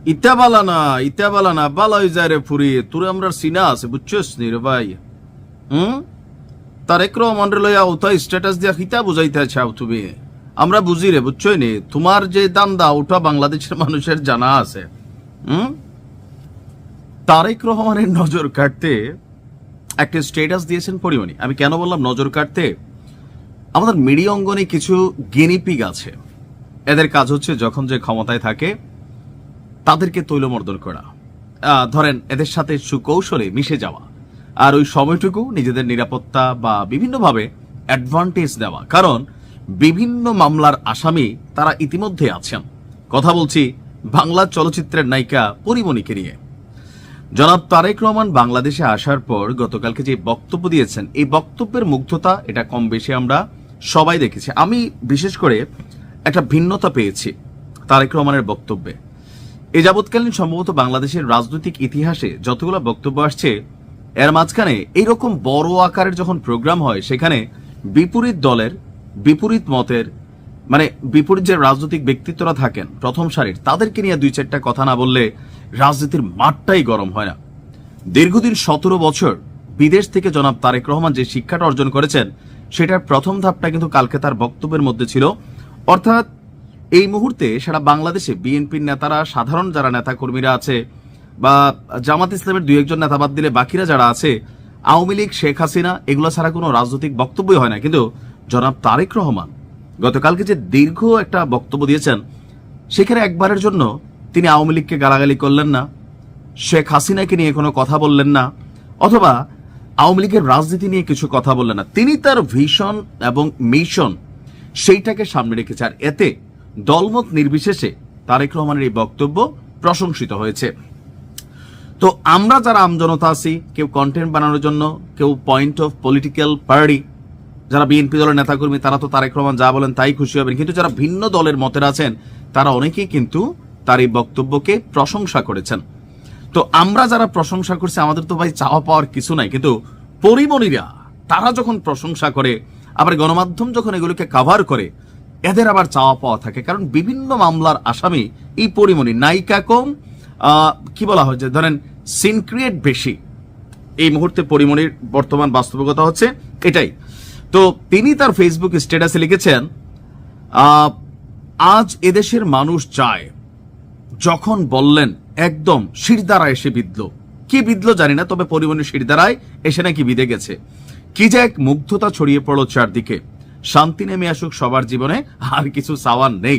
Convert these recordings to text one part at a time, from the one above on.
ইতা বালা না বালা হয়ে যায় রে ফুরি, তোর আমরা সিনা আছে বুঝছস নি রে ভাই। তারেক রহমান রে লইয়া ওটা স্ট্যাটাস দিয়া খিতা বুঝাইতে চাও তুমি? আমরা বুঝি রে, বুঝছই নি? তোমার যে দান্দা ওটা বাংলাদেশের মানুষের জানা আছে। তারেক রহমানের নজর কাটতে একটা স্ট্যাটাস দিয়েছেন পরিমণি। আমি কেন বললাম নজর কাটতে? আমাদের মিডিয়া অঙ্গনে কিছু গিনিপিগ আছে, এদের কাজ হচ্ছে যখন যে ক্ষমতায় থাকে তাদেরকে তৈলমর্দন করা, ধরেন এদের সাথে সুকৌশলে মিশে যাওয়া, আর ওই সময়টুকু নিজেদের নিরাপত্তা বা বিভিন্নভাবে অ্যাডভান্টেজ দেওয়া। কারণ বিভিন্ন মামলার আসামি তারা ইতিমধ্যে আছেন। কথা বলছি বাংলা চলচ্চিত্রের নায়িকা পরিমণিকে নিয়ে। জনাব তারেক রহমান বাংলাদেশে আসার পর গতকালকে যে বক্তব্য দিয়েছেন, এই বক্তব্যের মুগ্ধতা এটা কম বেশি আমরা সবাই দেখেছি। আমি বিশেষ করে একটা ভিন্নতা পেয়েছি তারেক রহমানের বক্তব্যে। এই যাবৎকালীন সম্ভবত বাংলাদেশের রাজনৈতিক ইতিহাসে যতগুলো বক্তব্য আসছে, এর মাঝখানে এইরকম বড় আকারের যখন প্রোগ্রাম হয়, সেখানে বিপরীত দলের বিপরীত মতের মানে বিপরীত যে রাজনৈতিক ব্যক্তিত্বরা থাকেন প্রথম সারির, তাদেরকে নিয়ে দুই চারটা কথা না বললে রাজনীতির মাঠটাই গরম হয় না। দীর্ঘদিন 17 বছর বিদেশ থেকে জনাব তারেক রহমান যে শিক্ষাটা অর্জন করেছেন, সেটার প্রথম ধাপটা কিন্তু কালকে তার বক্তব্যের মধ্যে ছিল। অর্থাৎ এই মুহূর্তে সারা বাংলাদেশে বিএনপির নেতারা, সাধারণ যারা নেতাকর্মীরা আছে বা জামাত ইসলামের দুই একজন নেতা বাদ দিলে বাকিরা যারা আছে, আওয়ামী লীগ, শেখ হাসিনা, এগুলো ছাড়া কোনো রাজনৈতিক বক্তব্যই হয় না। কিন্তু জনাব তারেক রহমান গতকালকে যে দীর্ঘ একটা বক্তব্য দিয়েছেন, সেখানে একবারের জন্য তিনি আওয়ামী লীগকে গালাগালি করলেন না, শেখ হাসিনাকে নিয়ে কোনো কথা বললেন না, অথবা আওয়ামী লীগের রাজনীতি নিয়ে কিছু কথা বললেন না। তিনি তার ভিশন এবং মিশন সেইটাকে সামনে রেখেছে, আর এতে দলমত নির্বিশেষে তারেক রহমানের এই বক্তব্য প্রশংসিত হয়েছে। তো আমরা যারা আমজনতা আছি, কেউ কন্টেন্ট বানানোর জন্য, কেউ পয়েন্ট অফ পলিটিক্যাল পার্টি, যারা বিএনপি দলের নেতাকর্মী, তারা তো তারেক রহমান যা বলেন তাই খুশি হবেন। কিন্তু যারা ভিন্ন দলের মতের আছেন, তারা অনেকেই কিন্তু তার এই বক্তব্যকে প্রশংসা করেছেন। তো আমরা যারা প্রশংসা করছি, আমাদের তো ভাই চাওয়া পাওয়ার কিছু নাই। কিন্তু পরিমণিরা তারা যখন প্রশংসা করে, আবার গণমাধ্যম যখন এগুলোকে কাভার করে, এদের আবার চাওয়া পাওয়া থাকে। কারণ বিভিন্ন মামলার আসামি এই পরিমণি, নায়িকা কম, কি বলা হয় যে ধরেন সিন ক্রিয়েট বেশি। এই মুহূর্তে পরিমণির বর্তমান বাস্তবিকতা হচ্ছে এটাই। তো তিনি তার ফেসবুক স্ট্যাটাসে লিখেছেন, আজ এদেশের মানুষ চায়, যখন বললেন একদম শিরদাঁড়ায় এসে বিঁধল। কি বিঁধল জানি না, তবে পরিমণির শিরদাঁড়ায় এসে নাকি বিঁধে গেছে। কি যে এক মুগ্ধতা ছড়িয়ে পড়ল চারদিকে, শান্তি নেমে আসুক সবার জীবনে, আর কিছু চাওয়ার নেই।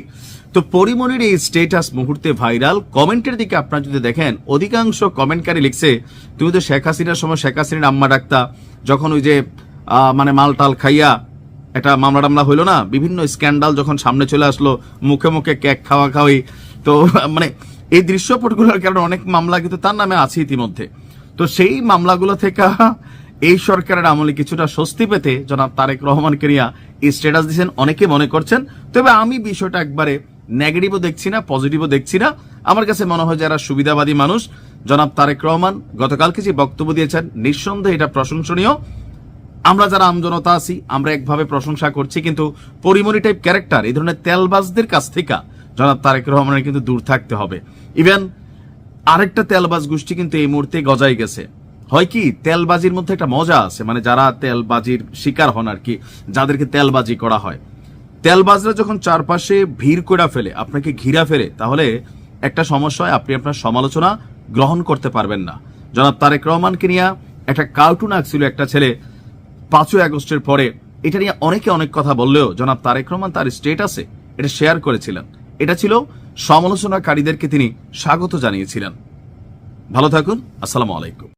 তো পরিমণির এই স্ট্যাটাস মুহূর্তে ভাইরাল। কমেন্টের দিকে আপনারা যদি দেখেন, অধিকাংশ কমেন্টকারী লিখছে, তুমি তো শেখ হাসিনার সময় শেখ হাসিনার আম্মা ডাক্তার, যখন ওই যে মানে মালটাল খাইয়া একটা মামলা টামলা হইলো না, বিভিন্ন স্ক্যান্ডাল যখন সামনে চলে আসলো, মুখে মুখে কেক খাওয়া খাওয়াই, তো মানে এই দৃশ্যপটগুলোর কারণে অনেক মামলা কিন্তু তার নামে আছে ইতিমধ্যে। তো সেই মামলাগুলো থেকে এই সরকারের আমলে কিছুটা স্বস্তি পেতে জনাব তারেক রহমানকে নিয়ে এই স্ট্যাটাস দিয়েছেন অনেকে মনে করছেন। তবে আমি বিষয়টা একবারে নেগেটিভও দেখছি না, পজিটিভও দেখছি না। আমার কাছে মনে হয় যারা সুবিধাবাদী মানুষ, জনাব তারেক রহমান গতকালকে যে বক্তব্য দিয়েছেন, নিঃসন্দেহে এটা প্রশংসনীয়। আমরা যারা আমজনতা আছি, আমরা একভাবে প্রশংসা করছি। কিন্তু পরিমণি টাইপ ক্যারেক্টার, এই ধরনের তেলবাজদের কাছ থেকে জনাব তারেক রহমানের কিন্তু দূর থাকতে হবে। ইভেন আরেকটা তেলবাজ গোষ্ঠী কিন্তু এই মুহূর্তে গজাই গেছে। হয় কি, তেলবাজির মধ্যে একটা মজা আছে, মানে যারা তেলবাজির শিকার হন আর কি, যাদেরকে তেলবাজি করা হয়, তেলবাজরা যখন চারপাশে ভিড় করে ফেলে, আপনাকে ঘিরা ফেলে, তাহলে একটা সমস্যা হয়, আপনি আপনার সমালোচনা গ্রহণ করতে পারবেন না। জনাব তারেক রহমানকে নিয়ে একটা কার্টুন আঁকছিল একটা ছেলে 5ই আগস্টের পরে, এটা নিয়ে অনেকে অনেক কথা বললেও জনাব তারেক রহমান তার স্ট্যাটাসে এটা শেয়ার করেছিলেন। এটা ছিল সমালোচনাকারীদেরকে তিনি স্বাগত জানিয়েছিলেন। ভালো থাকুন, আসসালামু আলাইকুম।